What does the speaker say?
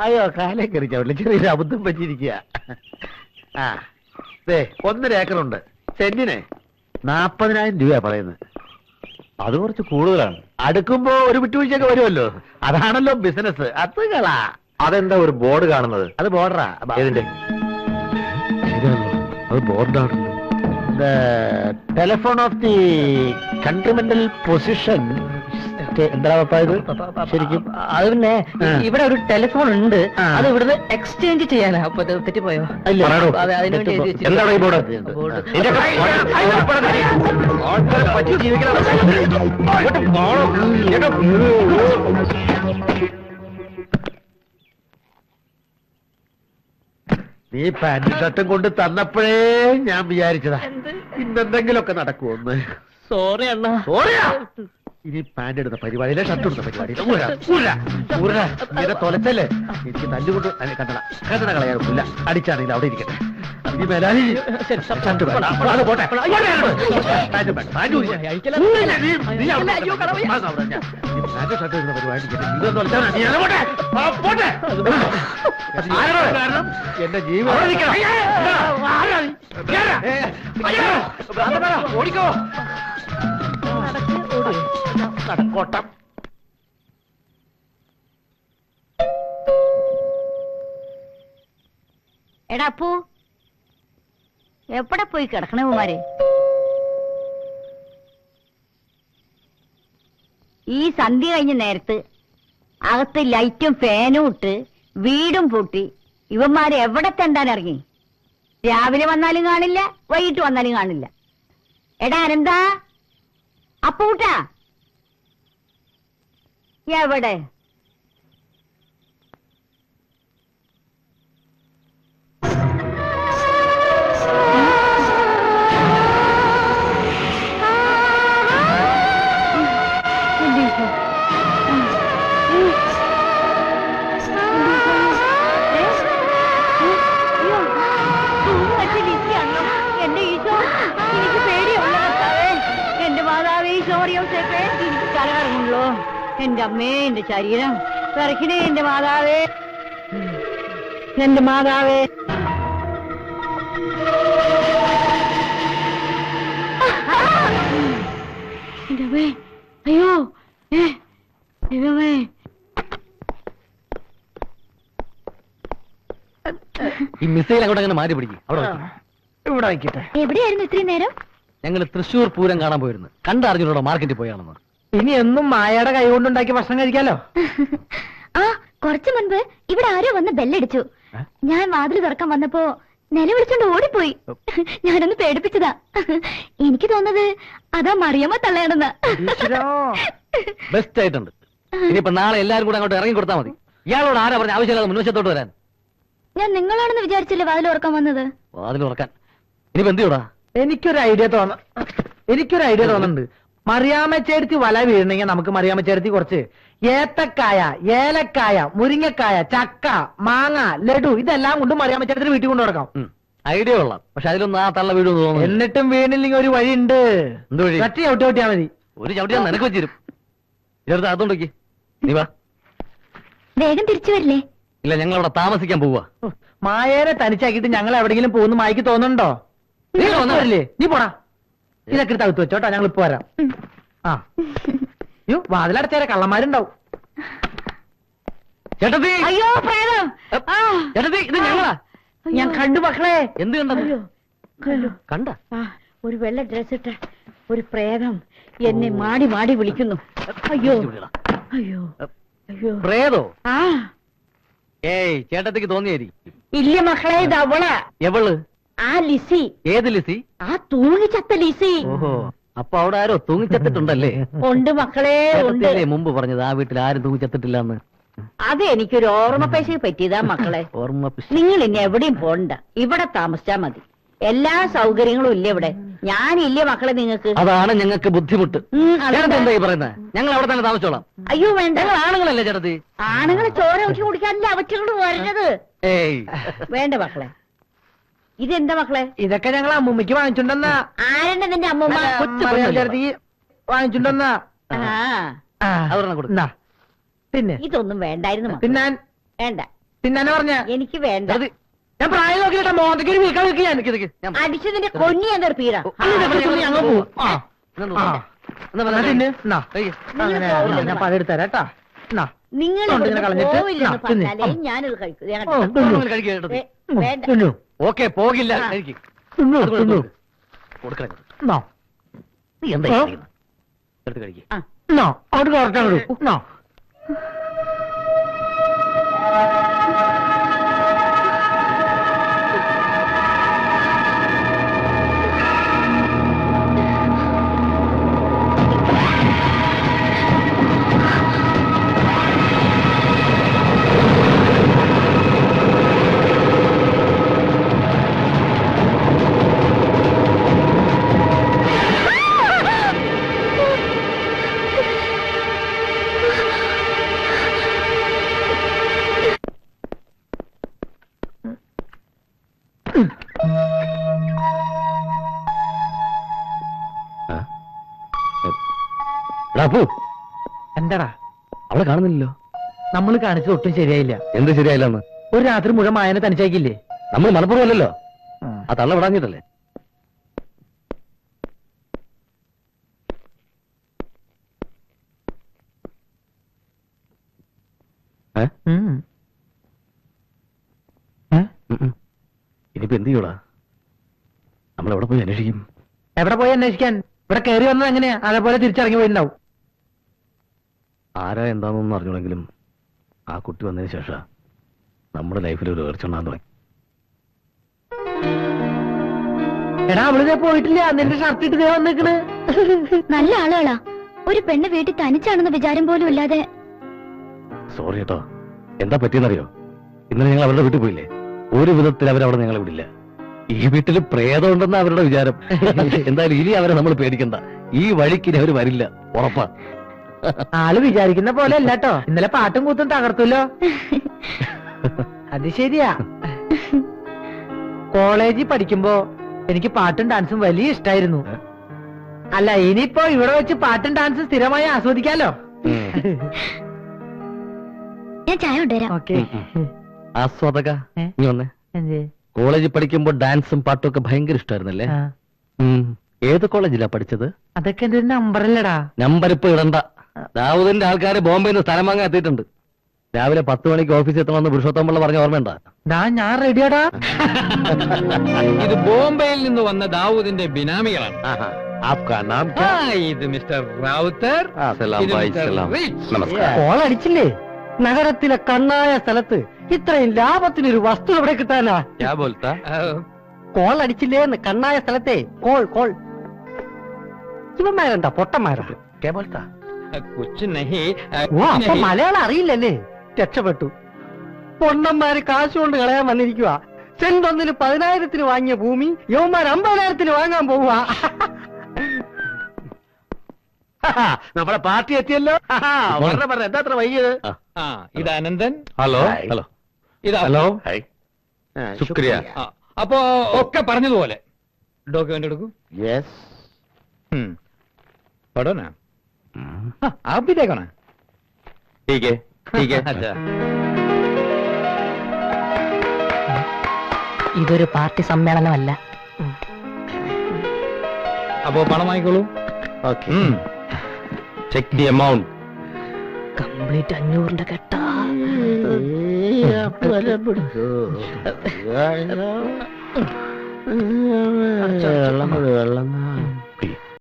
അയ്യോ കാലേ കയറി ചവിട്ടില്ല, ചെറിയൊരു അബദ്ധം പറ്റിയിരിക്കുക. ആ 1.5 ഏക്കറുണ്ട്. സെന്റിന് 40,000 രൂപ പറയുന്നത്. അത് കുറച്ച് കൂടുതലാണ്. അടുക്കുമ്പോ ഒരു വിട്ടുവീഴ്ചയൊക്കെ വരുമല്ലോ, അതാണല്ലോ ബിസിനസ്. അതുകളാ. അതെന്താ ഒരു ബോർഡ് കാണുന്നത്? അത് ബോർഡറാ. ഏതിന്റെ? അത് ബോർഡാണല്ലോ. Telephone of the continental position. എന്താ ഇത് ശരിക്കും? അത് പിന്നെ ഇവിടെ ഒരു ടെലിഫോൺ ഉണ്ട്, അത് ഇവിടുന്ന് എക്സ്ചേഞ്ച് ചെയ്യാനാ. അപ്പൊ തെറ്റിപ്പോയോ? അതിനുവേണ്ടി എന്താണ് ഈ ബോർഡ്? നീ പാന്റും ഷർട്ടും കൊണ്ട് തന്നപ്പോഴേ ഞാൻ വിചാരിച്ചതാ ഇന്നെന്തെങ്കിലുമൊക്കെ നടക്കുമെന്ന്. സോറി അണ്ണാ. സോറിയാ? ഇനി പാന്റ് എടുത്ത പരിപാടിയിലെ ഷർട്ട് എടുത്ത പരിപാടിയിലെ തൊലച്ചല്ലേ എനിക്ക് തല്ലുകൊണ്ട് കണ്ടണ കളയാറില്ല. അടിച്ചാണെങ്കിൽ അവിടെ ഇരിക്കട്ടെ. ഇനി മേലാലി അത് പോട്ടെ. ഷർട്ട് എടുത്ത പരിപാടി കാരണം എന്റെ ജീവിതം ഓടിക്കോ നടക്കോട്ടം. എടാ അപ്പു, എവിടെ പോയി കിടക്കണേ കുമാരെ? ഈ സന്ധ്യ കഴിഞ്ഞ നേരത്ത് അകത്ത് ലൈറ്റും ഫാനും ഇട്ട് വീടും പൂട്ടി ഇവന്മാരെ എവിടെ തെണ്ടാൻ ഇറങ്ങി? രാവിലെ വന്നാലും കാണില്ല, വൈകിട്ട് വന്നാലും കാണില്ല. എടാ അനന്താ, അപ്പൂട്ടാ എവിടെ? എന്റെ ഈശോ, എനിക്ക് പേടിയുള്ള കർത്താവേ, എന്റെ മാതാവേ, ഈശോറിയോസേപ്പേ, എനിക്ക് കലകറങ്ങുള്ളൂ. എന്റെ അമ്മേ, എന്റെ ശരീരം വിറയ്ക്കണേ. എന്റെ മാതാവേ, എന്റെ മാതാവേ. അയ്യോ ദൈവമേ. ഈ മിസൈൽ അങ്ങോട്ട് അങ്ങനെ മാറ്റി പിടിക്കും. അവിടെ ഇവിടെ വയ്ക്കട്ടെ. എവിടെയായിരുന്നു ഇത്രയും നേരം? ഞങ്ങൾ തൃശ്ശൂർ പൂരം കാണാൻ പോയിരുന്നു. കണ്ടറിഞ്ഞൂടെ മാർക്കറ്റിൽ പോയാണെന്ന്. ഇനി എന്നും മായയുടെ കൈ കൊണ്ടുണ്ടാക്കി ഭക്ഷണം കഴിക്കാലോ. ആ കുറച്ചു മുൻപ് ഇവിടെ ആരോ വന്ന് ബെല്ലടിച്ചു. ഞാൻ വാതിൽ തുറക്കാൻ വന്നപ്പോ നിലവിളിച്ചോണ്ട് ഓടിപ്പോയി. ഞാനൊന്ന് പേടിപ്പിച്ചതാ. എനിക്ക് തോന്നുന്നത് അതാ മറിയമ്മ തള്ളയാണെന്ന്. ബെസ്റ്റ് ആയിട്ടുണ്ട്. ഇനിയിപ്പോ നാളെ എല്ലാരും കൂടെ അങ്ങോട്ട് ഇറങ്ങി കൊടുത്താൽ മതി. ഇയാളോട് ആരാ പറഞ്ഞ ആവശ്യമില്ലാതെ മുൻവശത്തോട്ട് വരാൻ? ഞാൻ നിങ്ങളാണെന്ന് വിചാരിച്ചില്ലേ വാതിൽ തുറക്കാൻ വന്നത്? വാതിൽ തുറക്കാൻ ഇനിയിപ്പോ എന്ത് ചെയ്യൂടാ? എനിക്കൊരു ഐഡിയ തോന്നുന്നുണ്ട്. മറിയാമ്മച്ചേർത്തി വല വീഴണമെങ്കിൽ നമുക്ക് മറിയാമ്മച്ചേർത്തി കുറച്ച് ഏത്തക്കായ, ഏലക്കായ, മുരിങ്ങക്കായ, ചക്ക, മാങ്ങ, ലഡു ഇതെല്ലാം കൊണ്ട് മറിയാമ്മച്ചേർത്തി വീട്ടിൽ കൊണ്ടു നടക്കാം. ഐഡിയ കൊള്ളാം. പക്ഷെ അതിലൊന്നും ആ തള്ള വീട് തോന്നുന്നു. എന്നിട്ടും വീണില്ലെങ്കിൽ ഒരു വഴിയുണ്ട്. എന്ത് വഴി? ചട്ടി ചവിട്ടിയാ മതി. ഒരു ചവിട്ടി ഞാൻ നിനക്ക് വെച്ചിരും. ഇതെടുത്ത് അതുകൊണ്ടേക്ക് നീ വാ. വേഗം തിരിച്ചു വരില്ലേ? ഇല്ല, ഞങ്ങൾ അവിടെ താമസിക്കാൻ പോവാ. മായേനെ തനിച്ചാക്കിയിട്ട് ഞങ്ങൾ എവിടെയെങ്കിലും പോകുന്നു മായ്ക്ക് തോന്നുന്നുണ്ടോ? നീ വന്നവരില്ലേ? നീ പോടാ. ഇതൊക്കെ എടുത്ത് അകത്ത് വെച്ചോട്ടാ, ഞങ്ങൾ ഇപ്പൊ വരാം. ആ യോ വാതിലടച്ചേരെ കള്ളന്മാരുണ്ടാവും. ചേട്ടത്തി, അയ്യോ പ്രേതം. ചേട്ടത്തി, ഇത് ഞങ്ങളാ. ഞാൻ കണ്ടു മക്കളെ. എന്ത് കണ്ടു? കണ്ട ഒരു വെള്ള ഡ്രസ് ഇട്ട ഒരു പ്രേതം എന്നെ മാടി മാടി വിളിക്കുന്നു. അയ്യോ അയ്യോ അയ്യോ. പ്രേതോ? ആ ഏയ്, ചേട്ടത്തിക്ക് തോന്നിയേരി. ഇല്ല മക്കളെ, ഇത് അവളാ. എവള്? ആ ലിസി. ഏത് ലിസി? ആ തൂങ്ങിച്ചത്ത ലിസി. ഓഹോ, അപ്പൊ അവിടെ ആരോ തൂങ്ങിച്ചത്തിട്ടുണ്ടല്ലേ? ഉണ്ട് മക്കളെ, ഉണ്ട്. ചേട്ടത്തിയല്ലേ മുമ്പ് പറഞ്ഞത് ആ വീട്ടിൽ ആരും തൂങ്ങിച്ചത്തിട്ടില്ലെന്ന്? അത് എനിക്കൊരു ഓർമ്മപ്പേശ പറ്റിയതാ മക്കളെ. ഓർമ്മ നിങ്ങൾ ഇനി എവിടെയും പോണ്ട, ഇവിടെ താമസിച്ചാ മതി. എല്ലാ സൗകര്യങ്ങളും ഇല്ല ഇവിടെ. ഞാനില്ലേ മക്കളെ നിങ്ങൾക്ക്? അതാണ് ഞങ്ങൾക്ക് ബുദ്ധിമുട്ട്. ചേട്ടത്തി എന്തായി പറയുന്നത്? ഞങ്ങൾ അവിടെ തന്നെ താമസിച്ചോളാം. അയ്യോ വേണ്ട, ഞങ്ങൾ ആണുങ്ങളല്ലേ ചേട്ടത്തി? ആണുങ്ങളെ ചോര ഊറ്റി കുടിക്കാനല്ലേ അവറ്റകൾ വരുന്നത്. ഏയ് വേണ്ട മക്കളെ. ഇതെന്താ മക്കളെ? ഇതൊക്കെ ഞങ്ങൾ അമ്മൂമ്മയ്ക്ക് വാങ്ങിച്ചുണ്ടെന്നാ. ആരെന്നെ നിന്റെ അമ്മൂമ്മ? വാങ്ങിച്ചുണ്ടെന്നാ. ആ അവരെണ്ണം കൊടുക്കും. പിന്നെ ഇതൊന്നും വേണ്ടായിരുന്നു മക്കളെ. പിന്നെ വേണ്ട. തിന്നാനെ പറഞ്ഞ എനിക്ക് വേണ്ട. ഞാൻ പ്രായം നോക്കിയിട്ടാ മോന്തയ്ക്ക് ഒരു വീക്കാൻ വെക്കുക ഞാൻ അടിച്ചതിന്റെ കൊന്നി ഞാൻ തീർപ്പീരാ. ഞങ്ങൾ പോവും. അങ്ങനെ ഞാൻ പഴം എടുത്തരാം കേട്ടാ. നിങ്ങൾ ഇങ്ങനെ കളഞ്ഞിട്ട് പോവില്ലെന്ന് തിന്ന്. പറഞ്ഞാലേ ഞാനിത് കഴിക്കും. ഞാൻ ഓ, കണ്ടോ? തിന്നു. വേണ്ട. തിന്നു. ഓക്കെ പോകില്ല എനിക്ക് തിന്നു, തിന്നു. കൊടുക്കണം നോ. നീ എന്താ ഓ. ചെയ്യുന്നത്? എടുത്ത് കഴിക്കുക ആ. നോ. അവിടെ കറക്റ്റാണ് വിടൂ. നോ. അപ്പു എന്താടാ അവളെ കാണുന്നില്ലല്ലോ. നമ്മൾ കാണിച്ചത് ഒട്ടും ശരിയായില്ല. എന്ത് ശരിയായില്ലെന്ന്? ഒരു രാത്രി മുഴുവൻ മായനെ തനിച്ചാക്കില്ലേ? നമ്മൾ മലപ്പുറമല്ലല്ലോ, ആ തള്ള വിടാഞ്ഞിട്ടല്ലേ. ഇനിയിപ്പോ എന്ത് ചെയ്യൂടാ? നമ്മളെവിടെ പോയി അന്വേഷിക്കും? എവിടെ പോയി അന്വേഷിക്കാൻ? ഇവിടെ കയറി വന്നത് എങ്ങനെയാ? അതേപോലെ തിരിച്ചിറങ്ങി പോയിട്ടുണ്ടാവും. ആരാ എന്താണെന്നൊന്നും അറിഞ്ഞുണ്ടെങ്കിലും ആ കുട്ടി വന്നതിന് ശേഷം നമ്മുടെ ലൈഫിൽ ഒരു ഉയർച്ചുണ്ടാകാൻ തുടങ്ങി. എടാ അവളിതേ പോയിട്ടില്ല. നിന്റെ ഷർട്ട് ഇട്ട് വന്നേക്കണ്. നല്ല ആളുകളാ. ഒരു പെണ്ണ് വീട്ടിൽ തനിച്ചാണെന്ന വിചാരം പോലും ഇല്ലാതെ. സോറി കേട്ടോ. എന്താ പറ്റിയെന്നറിയോ? ഇന്നലെ ഞങ്ങൾ അവരുടെ വീട്ടിൽ പോയില്ലേ, ഒരു വിധത്തിൽ അവരവിടെ ഞങ്ങളെ വിടില്ല. ഈ വീട്ടിൽ പ്രേതം ഉണ്ടെന്ന അവരുടെ വിചാരം. എന്തായാലും ഇനി അവരെ നമ്മൾ പേടിക്കണ്ട. ഈ വഴിക്ക് ഇനി അവര് വരില്ല, ഉറപ്പാ. ആള് വിചാരിക്കുന്ന പോലെ അല്ല കേട്ടോ. ഇന്നലെ പാട്ടും കൂത്തും തകർത്തല്ലോ. അത് ശരിയാ. കോളേജിൽ പഠിക്കുമ്പോ എനിക്ക് പാട്ടും ഡാൻസും വലിയ ഇഷ്ടായിരുന്നു. അല്ല, ഇനിയിപ്പോ ഇവിടെ വെച്ച് പാട്ടും ഡാൻസും സ്ഥിരമായി ആസ്വദിക്കാലോ. ഞാൻ ചായ കൊണ്ടുവരാം. ഓക്കെ. ആസ്വാദക നീ വന്നേ. കോളേജിൽ പഠിക്കുമ്പോ ഡാൻസും പാട്ടും ഒക്കെ ഭയങ്കര ഇഷ്ടമായിരുന്നല്ലേ? ഏത് കോളേജിലാ പഠിച്ചത്? അതൊക്കെ എന്റെ ഒരു നമ്പറല്ലടാ. നമ്പർ ഇപ്പൊ ഇടണ്ട. ദാവൂദിന്റെ ആൾക്കാര് ബോംബെയിൽ നിന്ന് സ്ഥലം വാങ്ങാൻ എത്തിയിട്ടുണ്ട്. രാവിലെ 10 മണിക്ക് ഓഫീസിൽ എത്തണമെന്ന് പുരുഷോത്തം പിള്ള പറഞ്ഞ ഓർമ്മയുണ്ടാ? ഞാൻ റെഡിയാടാ. ഇത് ബോംബെയിൽ നിന്ന് വന്ന ദാവൂദിന്റെ ബിനാമികളാണ്. ആപ്കാ നാം ക്യാ? ഇത് മിസ്റ്റർ റാവുത്തർ. സലാം ഇത് ഭായ്, മിസ്റ്റർ സലാം. റിച്ച്. നമസ്കാരം. കോൾ അടിച്ചില്ലേ? നഗരത്തിലെ കണ്ണായ സ്ഥലത്ത് ഇത്രയും ലാഭത്തിനൊരു വസ്തു എവിടെ കിട്ടാനാ? ക്യാ ബോൽത്താ? കോൾ അടിച്ചില്ലേന്ന്. കണ്ണായ സ്ഥലത്തെ കോൾ കോൾ. ഇവന്മാരെന്താ പൊട്ടന്മാരാ? ക്യാ ബോൽത്താ? കുച്ച് നഹി. ഓ, അപ്പൊ മലയാളം അറിയില്ലല്ലേ? രക്ഷപ്പെട്ടു. പൊണ്ണന്മാര് കാശ് കൊണ്ട് കളയാൻ വന്നിരിക്കുക. സെന്റ് ഒന്നിന് 10,000-ന് വാങ്ങിയ ഭൂമി യവന്മാർ 50,000-ന് വാങ്ങാൻ പോവുക. നമ്മുടെ പാർട്ടി എത്തിയല്ലോ. എന്താ അത്ര വൈകിയത്? ആ, ഇത് അനന്തൻ. ഹലോ. ഹായ്. ഹലോ. ഇത് ഹലോ. ആ, ശുക്രിയ. ആ, അപ്പോ ഒക്കെ പറഞ്ഞതുപോലെ ഡോക്യുമെന്റ് എടുക്കൂ. Yes. പഠോ നാ. आप भी देखो ना. ठीक है, ठीक है. अच्छा. ഇതൊരു പാർട്ടി സമ്മേളനമല്ല. അപ്പോ പണം വാങ്ങിക്കോളൂ. Okay. Check the amount. Complete 500 കെട്ടാ. വെള്ളം